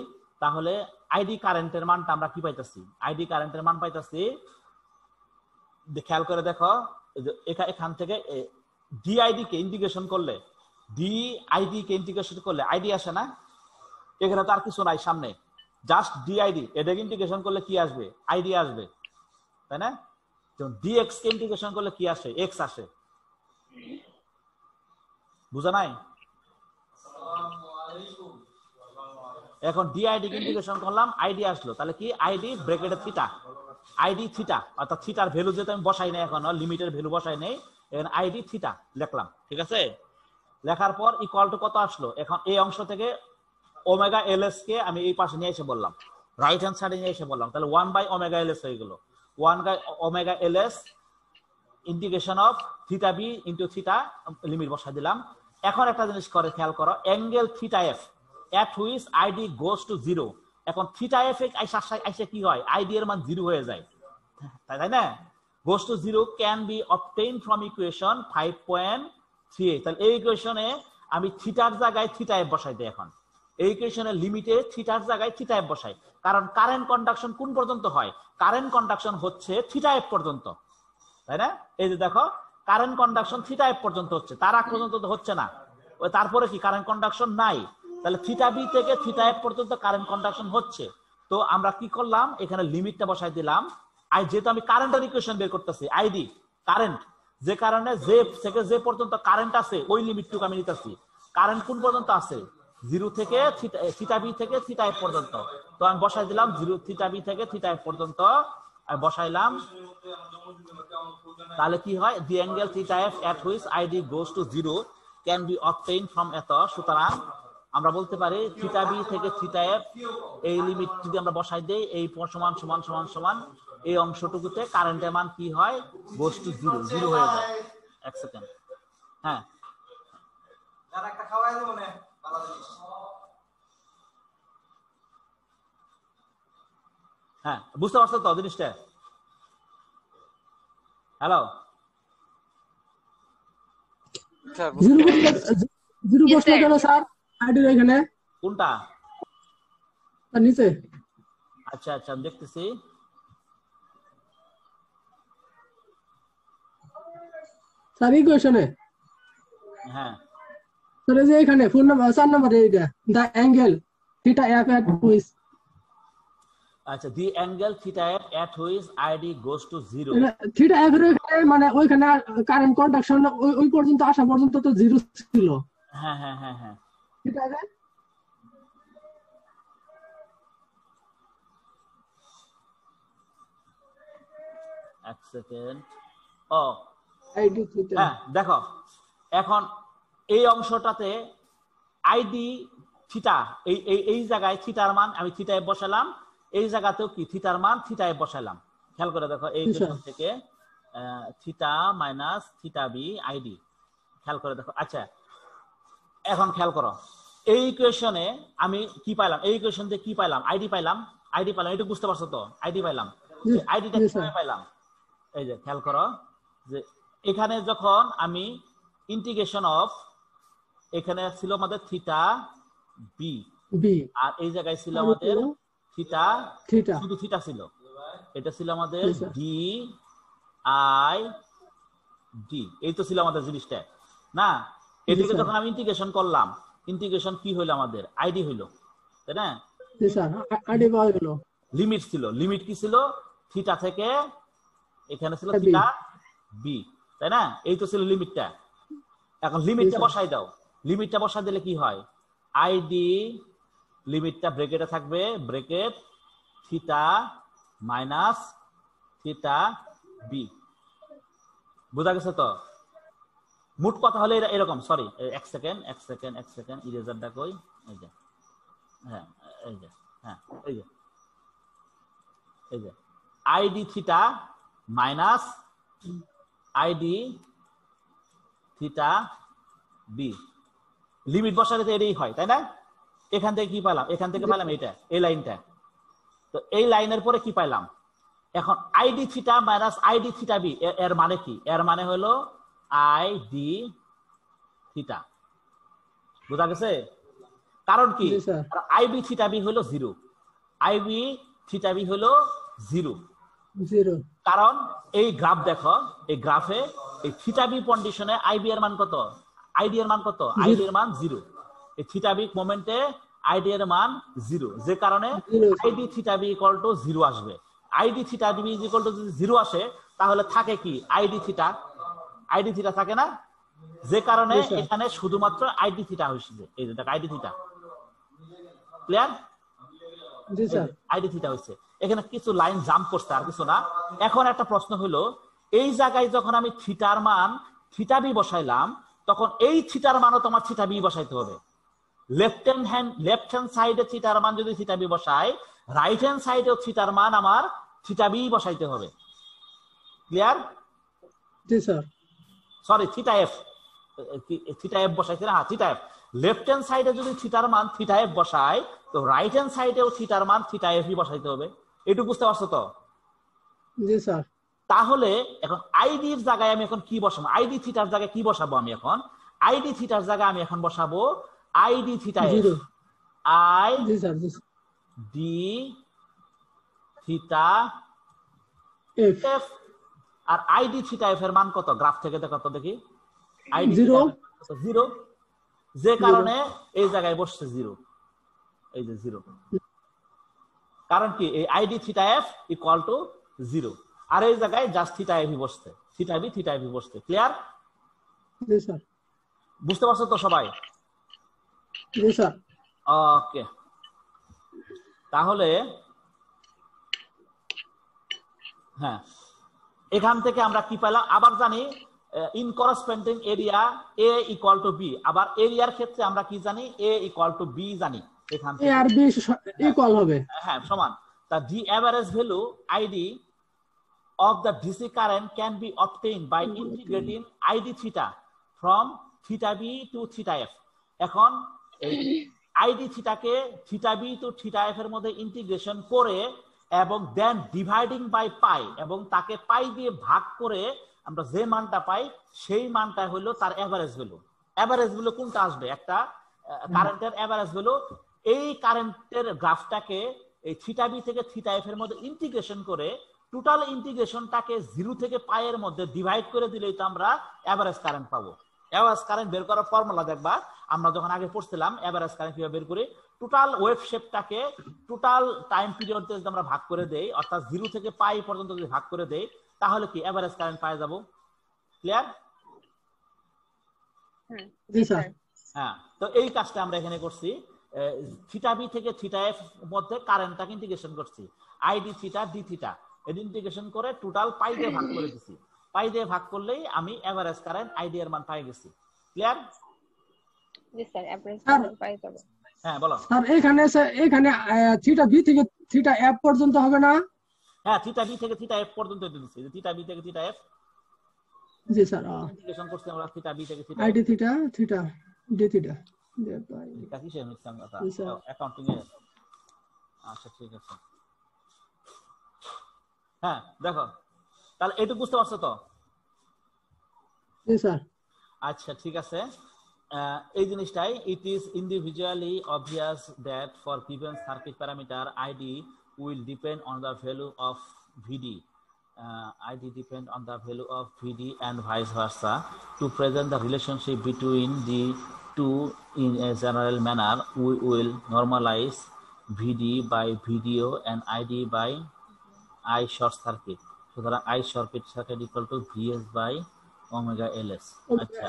তাহলে আইডি কারেন্টের মানটা আমরা কি পাইতাছি, আইডি কারেন্টের মান পাইতাছি, খেয়াল করে দেখো এখান থেকে ডিআইডি কে ইন্টিগ্রেশন করলে, ডিআইডি কে ইন্টিগ্রেশন করলে আইডি আসে না, এখানে তো আর কিছু নাই সামনে, জাস্ট ডিআইডি, এটাকে ইন্টিগ্রেশন করলে কি আসবে, আইডি আসবে, তাই না? ডিএক্স কে ইন্টিগ্রেশন করলে কি আসে, এক্স আসে, বুঝা নাই? এখন ডিআইডি কে ইন্টিগ্রেশন করলাম, আইডি আসলো, তাহলে কি আইডি ব্র্যাকেটে থিটা, আইডি থিটা, অর্থাৎ থিটার ভ্যালু যেটা আমি বসাই নাই, এখন লিমিটের ভ্যালু বসাই নাই, এখানে আইডি থিটা লিখলাম, ঠিক আছে? লেখার পর ইকুয়াল টু কত আসলো, এখন এই অংশ থেকে ওমেগা এলএস কে আমি এই পাশে নিয়ে এসে বললাম, রাইট হ্যান্ড সাইডে নিয়ে এসে বললাম, তাহলে 1/ওমেগা এলএস হয়ে গেল, 1/ওমেগা LS integration of theta B into theta, limit বসাই দিলাম। এখন একটা জিনিস করে খেয়াল করো, angle theta F at which id goes to 0, এখন থিটা এফ আইসা কি হয়, আইডি এর মান 0 হয়ে যায়, তাই না? goes to 0 can be obtained from equation 5.38, তাহলে এই ইকুয়েশনে আমি থিটার জায়গায় থিটা এফ বসাই দেই, এখন এই ইকুয়েশনের লিমিটে থিটার জায়গায় থিটা এফ বসাই, কারণ কারেন্ট কন্ডাকশন কোন পর্যন্ত হয়, কারেন্ট কন্ডাকশন হচ্ছে থিটা এফ পর্যন্ত, তাই না? এই যে দেখো কারেন্ট কন্ডাকশন থিটা এফ পর্যন্ত হচ্ছে, তার আগ পর্যন্ত তো হচ্ছে না, ওই তারপরে কি কারেন্ট কন্ডাকশন নাই, তাহলে থিটা বি থেকে থিটা এফ পর্যন্ত কারেন্ট কন্ডাকশন হচ্ছে, তো আমরা কি করলাম, এখানে লিমিটটা বসাই দিলাম। আর যেহেতু আমি কারেন্টের ইকুয়েশন বের করতেছি, আইডি কারেন্ট, যে কারণে যে থেকে যে পর্যন্ত কারেন্ট আছে ওই লিমিটটুকু আমি নিতেছি। কারেন্ট কোন পর্যন্ত আছে, 0 থেকে থিটা বি থেকে থিটা এফ পর্যন্ত। তো আমি বসাই দিলাম 0 থিটা বি থেকে থিটা এফ পর্যন্ত আমি বসাইলাম। তাহলে কি হয়, the angle theta F at which ID goes to 0 can be obtained from it. সুতরাং আমরা বলতে পারি থিটা বি থেকে থিটা এফ এই লিমিট যদি আমরা বসাই দেই, এই সমান সমান সমান সমান এই অংশটুকুতে কারেন্টের মান কি হয়, গোজ টু 0, 0 হয়ে যায়। এক সেকেন্ড, হ্যাঁ হ্যাঁ বুঝতে পারছো তো জিনিসটা? হ্যালো, জিরো বসলো কেন স্যার আইডির এখানে? কোনটা? নিচে। আচ্ছা আচ্ছা আমি দেখতেছি। স্যার ইকুয়েশনে, হ্যাঁ স্যার এই যে এখানে 4 নাম্বার এইটা, the angle theta F at which. আচ্ছা, the angle theta F at which ID goes to 0। Theta F এর এখানে মানে ওইখানে কারেন্ট কন্ডাকশন ওই পর্যন্ত আসা পর্যন্ত তো 0 ছিল। হ্যাঁ হ্যাঁ হ্যাঁ হ্যাঁ থিটা এফ এক সেকেন্ড। ও আইডি থিটা, হ্যাঁ দেখো, এখন এই অংশটাতে আইডি থিটা, এই জায়গায় থিটার মান আমি থিটা এফ বসালাম, এই জায়গাতেও কি থিটার মান থিটা এফ বসালাম। খেয়াল করে দেখো, এই ইকুয়েশন থেকে theta minus theta B ID, খেয়াল করে দেখো। আচ্ছা এখন খেয়াল করো, এই ইকুয়েশনে আমি কি পাইলাম, এই ইকুয়েশন থেকে কি পাইলাম, আইডি পাইলাম, আইডি পাইলাম, এটা বুঝতে পারছো তো? আইডি পাইলাম, আইডিটা কিভাবে পাইলাম? এই যে খেয়াল করো, যে এখানে যখন আমি ইন্টিগ্রেশন অফ, এখানে ছিল আমাদের থিটা বি, আর এই জায়গায় ছিল আমাদের থিটা, শুধু থিটা ছিল, এটা ছিল আমাদের ডি আই ডি, এই তো ছিল আমাদের জিনিসটা না। এদিকে যখন আমি ইন্টিগ্রেশন করলাম, ইন্টিগ্রেশন কি হইলো, আমাদের আইডি হইলো, তাই না? লিমিট ছিল, লিমিট কি ছিল, থিটা থেকে এখানে ছিল থিটা বি, তাই না? এই তো ছিল লিমিটটা। এখন লিমিটটা বসাই দাও, লিমিটটা বসাই দিলে কি হয়, আইডি লিমিটটা ব্রেকেটে থাকবে, bracket theta minus theta B. বুঝা গেছে তো? মোট কথা হলে এরকম, সরি এক সেকেন্ড ইরেজারটা কই, এই যে হ্যাঁ এই যে হ্যাঁ এই যে এই যে ID theta minus ID theta B, limit বসালে তো এটাই হয়, তাই না? এখান থেকে কি পেলাম, এখান থেকে পেলাম এটা, এই লাইনটা। তো এই লাইনের পরে কি পাইলাম, এখন ID theta minus ID theta B, এর মানে কি, এর মানে হলো আইডি থিটা। বুঝা গেছে? কারণ কি, আইবি থিটা বি হলো 0, আইবি থিটা বি হলো 0, কারণ এই গ্রাফ দেখো, এই গ্রাফে এই থিটা বি কন্ডিশনে আইবি এর মান কত, আইডি এর মান কত, আইডি এর মান 0, এই থিটা বি মোমেন্টে আইডি এর মান 0, যে কারণে ID theta B equal to 0 আসবে। ID theta B equal to যদি 0 আসে, তাহলে থাকে কি, আইডি থিটা, আইডি থিটা থাকে না, যে কারণে এখানে শুধুমাত্র আইডি থিটা হইছে, এই যে দেখো আইডি থিটা, ক্লিয়ার? জি স্যার, আইডি থিটা হইছে। এখানে কিছু লাইন জাম্প করছে, আর কিছু না। এখন একটা প্রশ্ন হলো, এই জায়গায় যখন আমি থিটার মান থিটা বি বসাইলাম, তখন এই থিটার মানও তোমার থিটা বি বসাইতে হবে। লেফট হ্যান্ড সাইডে থিটার মান যদি থিটা বি বসাই, রাইট হ্যান্ড সাইডে থিটার মান আমার থিটা বি বসাইতে হবে। ক্লিয়ার? জি sir. Sorry theta F, theta F বসাইছে না, থিটা এফ। লেফট হ্যান্ড সাইডে যদি থিটার মান থিটা এফ বসাই, তো রাইট হ্যান্ড সাইডেও থিটার মান থিটা এফ বসাইতে হবে। এটুকু বুঝতে পারছো তো? জি স্যার। তাহলে এখন আইডির জায়গায় আমি এখন কি বসাবো, আইডি থিটার জায়গায় কি বসাবো আমি এখন, আইডি থিটার জায়গায় আমি এখন বসাবো ID theta F, I D theta F. আর আইডি থিটা এফ এর মান কত, গ্রাফ থেকে দেখো তো দেখি, আইডি 0, যে কারণে এই জায়গায় বসছে 0, এই যে 0। কারণ কি এই ID theta F equal to 0, আর এই জায়গায় জাস্ট থিটা এফ বসছে, থিটা এফ বসছে। ক্লিয়ার? জি স্যার। বুঝতে পারছো তো সবাই? জি স্যার। ওকে, তাহলে হ্যাঁ, এখান থেকে আমরা কি পেলাম? আবার জানি in corresponding area A equal to B. আবার এরিয়ার ক্ষেত্রে আমরা কি জানি? এ ইকুয়াল টু বি জানি। এখান এ থেকে আর বি ইকুয়াল হবে। হ্যাঁ, সমান। তা D average value ID of the DC current can be obtained by integrating ID theta from theta B to theta F. এখন ID theta K theta B to theta F এর মধ্যে integration করে এবং দেন dividing by pi, এবং তাকে পাই দিয়ে ভাগ করে আমরা যে মানটা পাই সেই মানটা হলো তার এভারেজ ভ্যালু। এভারেজ ভ্যালু কোনটা আসবে? একটা কারেন্টের এভারেজ ভ্যালু। এই কারেন্টের গ্রাফটাকে এই থিটা বি থেকে থিটা এফ এর মধ্যে ইন্টিগ্রেশন করে টোটাল ইন্টিগ্রেশনটাকে 0 থেকে পাই এর মধ্যে ডিভাইড করে দিলেই তো আমরা এভারেজ কারেন্ট পাবো। এভারেজ কারেন্ট বের করার ফর্মুলা দেখবা, আমরা যখন আগে পড়ছিলাম এভারেজ কারেন্ট কিভাবে বের করি। টোটাল ওয়েভ শেপটাকে টোটাল টাইম পিরিয়ড দিয়ে যদি আমরা ভাগ করে দেই, অর্থাৎ 0 থেকে পাই পর্যন্ত যদি ভাগ করে দেই, তাহলে কি এভারেজ কারেন্ট পাওয়া যাব। ক্লিয়ার? জি স্যার। হ্যাঁ, তো এই কাজটা আমরা এখানে করছি। থিটা বি থেকে থিটা এফ মধ্যে কারেন্টটাকে ইন্টিগ্রেশন করছি, ID theta D theta integration করে টোটাল পাই দিয়ে ভাগ করে দিছি। পাই দিয়ে ভাগ করলেই আমি এভারেজ কারেন্ট আইডি এর মান পাই গেছি। ক্লিয়ার? জি স্যার, এভারেজ কারেন্ট পাই যাব। হ্যাঁ বলো স্যার। এখানে থিটা বি থেকে থিটা এফ পর্যন্ত হবে না? হ্যাঁ, থিটা বি থেকে থিটা এফ পর্যন্ত দিচ্ছি, থিটা বি থেকে থিটা এফ। জি স্যার। ইন্টিগ্রেশন করছি আমরা থিটা বি থেকে theta ID theta theta D theta. এটা কিসের মিক্সাং কথা? জি স্যার। অ্যাকাউন্টিং এর। আচ্ছা ঠিক আছে। হ্যাঁ দেখো, তাহলে এটুকু বুঝতে পারছো তো? জি স্যার। আচ্ছা ঠিক আছে। এই জিনিসটাই it is individually obvious that for given circuit parameter ID will depend on the value of VD. ID depend on the value of VD and vice versa. To present the relationship between the two in a general manner, we will normalize VD by VDO and ID by I short circuit. সুতরাং I short circuit equal to VS by omega LS. আচ্ছা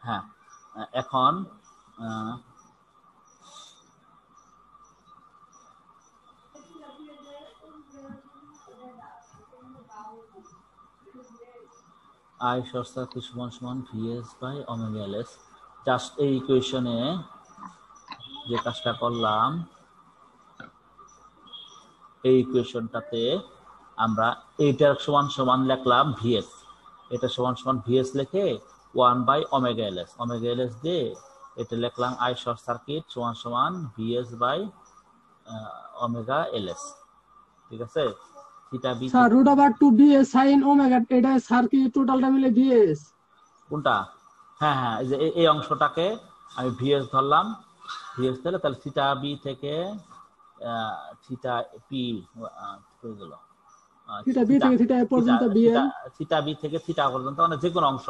হ্যাঁ, এখন I short circuit সমান VS by omega LS। Just এই ইকুয়েশনে যে কাজটা করলাম, এই ইকুয়েশনটাতে আমরা এইটার সমান লিখলাম VS, এটা সমান VS লিখে 1 by omega LS, omega LS দিয়ে এটা লিখলাম I শর্ট সার্কিট সমান VS বাই ওমেগা LS। ঠিক আছে? Theta B sir √2 sin omega, এটা সার্কিট টোটালটা মিলে VS কোনটা? হ্যাঁ হ্যাঁ, এই যে এই অংশটাকে আমি VS ধরলাম, VS ধরলে তাহলে থিটা বি থেকে থিটা পি হয়ে গেল, থিটা বি থেকে থিটা এ পর্যন্ত বিএল, থিটা বি থেকে থিটা পর্যন্ত, মানে যে কোনো অংশ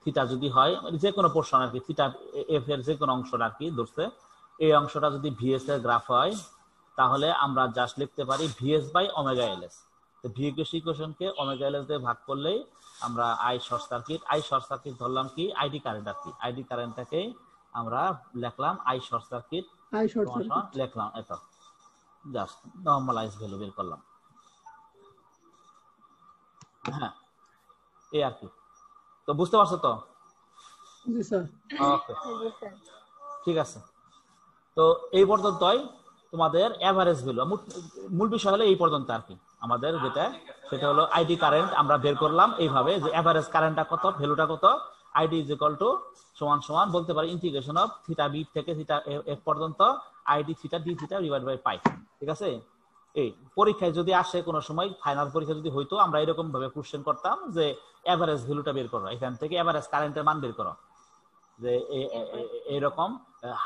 থিটা যদি হয়, মানে যে কোনো পোরশন আর কি, থিটা এফ এর যে কোনো অংশটা আর কি ধরছে, এই অংশটা যদি ভিএস এর গ্রাফ হয় তাহলে আমরা জাস্ট লিখতে পারি ভিএস বাই ওমেগা এলএস। তো ভিএস ইকুয়েশনকে ওমেগা এলএস দিয়ে ভাগ করলেই আমরা আই শর্ট সার্কিট ধরলাম কি আইডি কারেন্ট আর কি, আইডি কারেন্টটাকে আমরা লিখলাম আই শর্ট সার্কিট লিখলাম, এত জাস্ট নরমালাইজ ভ্যালু বের করলাম। হ্যাঁ এই আর কি, তো বুঝতে পারছো তো? জি স্যার। ওকে ঠিক আছে, তো এই পর্যন্তই তোমাদের এভারেজ ভ্যালু, মূল বিষয় হলো এই পর্যন্ত আর কি আমাদের, যেটা সেটা হলো আইডি কারেন্ট আমরা বের করলাম এইভাবে যে এভারেজ কারেন্টটা কত, ভ্যালুটা কত, আইডি ইজ ইকুয়াল টু সমান সমান বলতে পারি ইন্টিগ্রেশন অফ থিটা বি থেকে থিটা এফ পর্যন্ত ID theta D theta divide by pi. ঠিক আছে? এই পরীক্ষায় যদি আসে কোনো সময়, ফাইনাল পরীক্ষা যদি হইতো, আমরা এরকম ভাবে কোশ্চেন করতাম যে এভারেজ ভ্যালুটা বের করো, এখান থেকে এভারেজ কারেন্টের মান বের করো, যে এরকম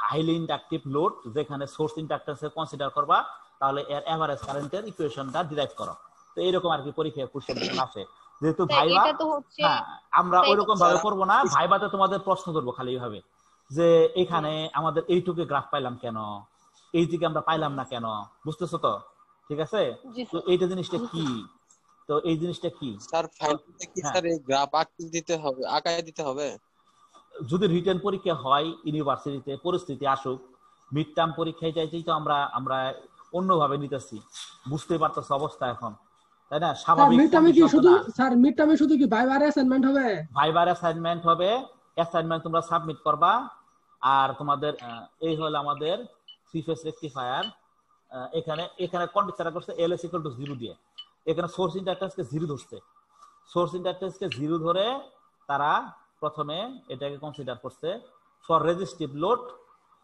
হাইলি ইন্ডাকটিভ লোড যেখানে সোর্স ইন্ডাক্ট্যান্স কনসিডার করবা, তাহলে এর এভারেজ কারেন্টের ইকুয়েশনটা ডিরাইভ করো। তো এরকম আর কি পরীক্ষায় কোশ্চেন আসে। যেহেতু ভাইবা, হ্যাঁ আমরা ওইরকম ভাবে করবো না, ভাইবাতে তোমাদের প্রশ্ন করবো খালি এইভাবে যে এখানে আমাদের এইটুকু গ্রাফ পাইলাম কেন, এই দিকে আমরা পাইলাম না কেন, বুঝতেছো তো? ঠিক আছে? জি তো স্যার। এইটা জিনিসটা কি? তো এই জিনিসটা কি? স্যার ফাইনালে কি হ্যাঁ। স্যার এই গ্রাফ আঁকতে দিতে হবে, আঁকায় দিতে হবে? যদি রিটেন পরীক্ষা হয় ইউনিভার্সিটিতে, পরিস্থিতি আসুক, মিড টার্ম পরীক্ষায় চাইতেই তো আমরা অন্যভাবে নিতেছি, বুঝতে পারতেছি অবস্থা এখন, তাই না? স্যার স্বাভাবিক মিড টার্মে কি কন্ডিশন তো শুধু না। স্যার মিড টার্মে শুধু কি ভাইবার অ্যাসাইনমেন্ট হবে? ভাইবার অ্যাসাইনমেন্ট হবে, অ্যাসাইনমেন্ট তোমরা সাবমিট করবা। আর তোমাদের এই হলো আমাদের থ্রি ফেজ রেকটিফায়ার। এখানে এখানে কন্ডিশনটা করছে এলএস ইকুয়াল টু 0 দিয়ে। এখানে সোর্স ইন্ডাক্ট্যান্সকে 0 ধরছে। সোর্স ইন্ডাক্ট্যান্সকে 0 ধরে তারা প্রথমে এটাকে কনসিডার করছে for resistive load,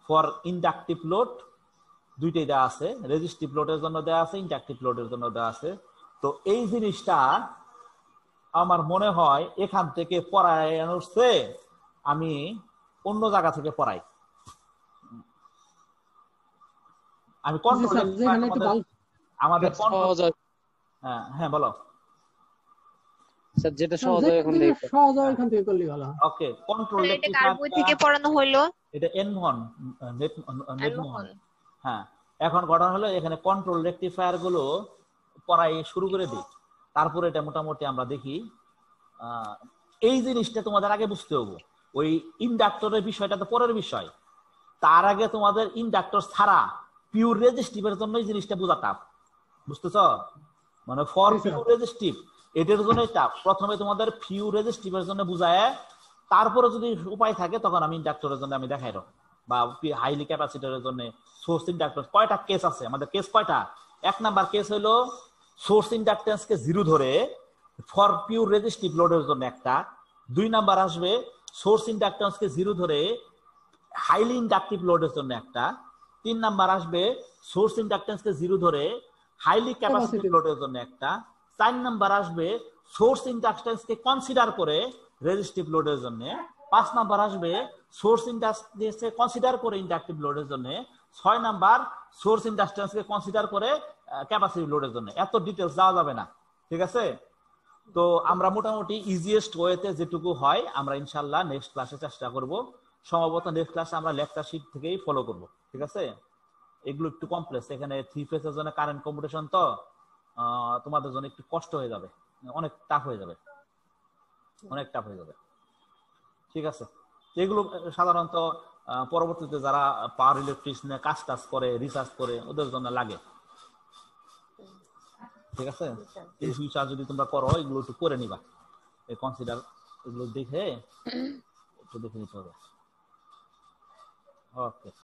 for inductive load, দুইটাই দেওয়া আছে। রেজিস্টিভ লোডের জন্য দেওয়া আছে, ইন্ডাকটিভ লোডের জন্য দেওয়া আছে। তো এই জিনিসটা আমার মনে হয় এখান থেকে পড়ানোর চেয়ে আমি অন্য জায়গা থেকে পড়াই। আমি জি কন্ট্রোল স্যার, যেখানে একটু ভালো আমাদের সহজ হয় হ্যাঁ বলো স্যার, যেটা স্যার, সহজ হয় যেখান এখন থেকে থেকে। সহজ হয় ওইখান থেকে করলেই ভালো হয়। ওকে, কন্ট্রোল স্যার এটা কার বই থেকে পড়ানো হলো? এটা এনমোহন নেটমোহন। হ্যাঁ, এখন ঘটনা হলো এখানে কন্ট্রোল রেকটিফায়ার গুলো পড়াই শুরু করে দিই, তারপরে এটা মোটামুটি আমরা দেখি। এই জিনিসটা তোমাদের আগে বুঝতে হবে, ওই ইন্ডাক্টরের বিষয়টা তো পরের বিষয়। তার আগে তোমাদের ইন্ডাক্টর ছাড়া পিওর রেজিস্টিভের জন্য এই জিনিসটা বোঝা টাফ, বুঝতেছ? মানে for G sir. Pure resistive এটার জন্য টাফ। প্রথমে তোমাদের পিওর রেজিস্টিভের জন্য বুঝায়, তারপরে যদি উপায় থাকে তখন আমি ইন্ডাক্টরের জন্য আমি দেখাই রাখো, বা হাইলি ক্যাপাসিটরের জন্য সোর্স ইন্ডাক্টর। কয়টা কেস আছে আমাদের? কেস কয়টা? এক নাম্বার কেস হলো সোর্স ইন্ডাক্টেন্সকে 0 ধরে ফর পিওর রেজিস্টিভ লোডের জন্য একটা। দুই নাম্বার আসবে সোর্স ইন্ডাক্টেন্সকে 0 ধরে হাইলি ইন্ডাকটিভ লোডের জন্য একটা। তিন নাম্বার আসবে সোর্স ইন্ডাকটেন্সকে 0 ধরে হাইলি ক্যাপাসিটিভ লোডের জন্য একটা। চার নাম্বার আসবে সোর্স ইন্ডাকটেন্সকে কনসিডার করে রেজিস্টিভ লোডের জন্য। পাঁচ নাম্বার আসবে সোর্স ইন্ডাকটেন্সকে কনসিডার করে ইন্ডাকটিভ লোডের জন্য। ছয় নাম্বার সোর্স ইন্ডাকটেন্সকে কনসিডার করে ক্যাপাসিটিভ লোডের জন্য। এত ডিটেলস দেওয়া যাবে না, ঠিক আছে? তো আমরা মোটামুটি ইজিয়েস্ট ওয়েতে যেটুকু হয় আমরা ইনশাল্লাহ নেক্সট ক্লাসে চেষ্টা করব। সম্ভবত নেক্সট ক্লাসে আমরা লেকচার শিট থেকেই ফলো করব, ঠিক আছে? এগুলো একটু কমপ্লেক্স, এখানে থ্রি ফেজের জন্য কারেন্ট কম্পিউটেশন, তো তোমাদের জন্য একটু কষ্ট হয়ে যাবে, অনেক টাফ হয়ে যাবে, অনেক টাফ হয়ে যাবে, ঠিক আছে? এগুলো সাধারণত পরবর্তীতে যারা পাওয়ার ইলেকট্রিক্স নিয়ে কাজ টাজ করে, রিসার্চ করে, ওদের জন্য লাগে, ঠিক আছে? এই ফিউচার যদি তোমরা করো এগুলো একটু করে নিবা, এই কনসিডার এগুলো দেখে একটু দেখে নিতে হবে। ওকে।